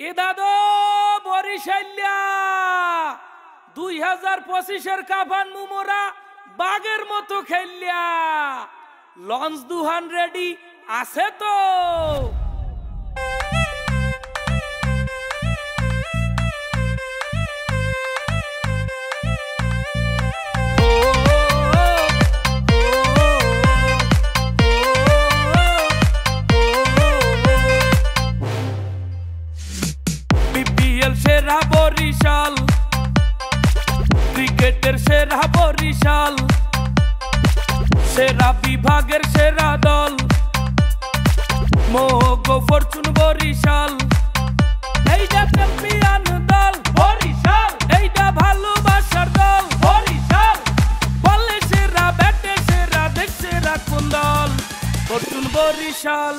এ দাদো বরিশাইয়া 2025-এর কাফান মুমোরা বাগের মতো খেললিয়া launch দুহান ready আছে তো। বিপিএল সেরা বরিশাল, ক্রিকেটের সেরা বরিশাল, সেরা বিভাগের সেরা দল মোগো ফরচুন বরিশাল। এইটা চ্যাম্পিয়ন দল বরিশাল, এইটা ভালোবাসার দল বরিশাল। বলে সেরা, ব্যাটে সেরা, দেখ সেরা কোন দল? Fortune Barishal.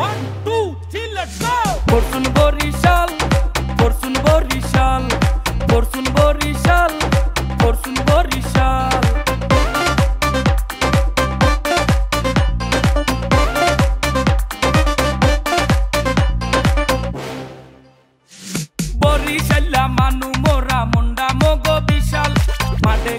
1 2 3 let's go. Fortune Barishal, Fortune Barishal, Fortune Barishal, Fortune Barishal. বরিশাল্লা মানু মোরা মুন্ডা মগো বিশাল, মাঠে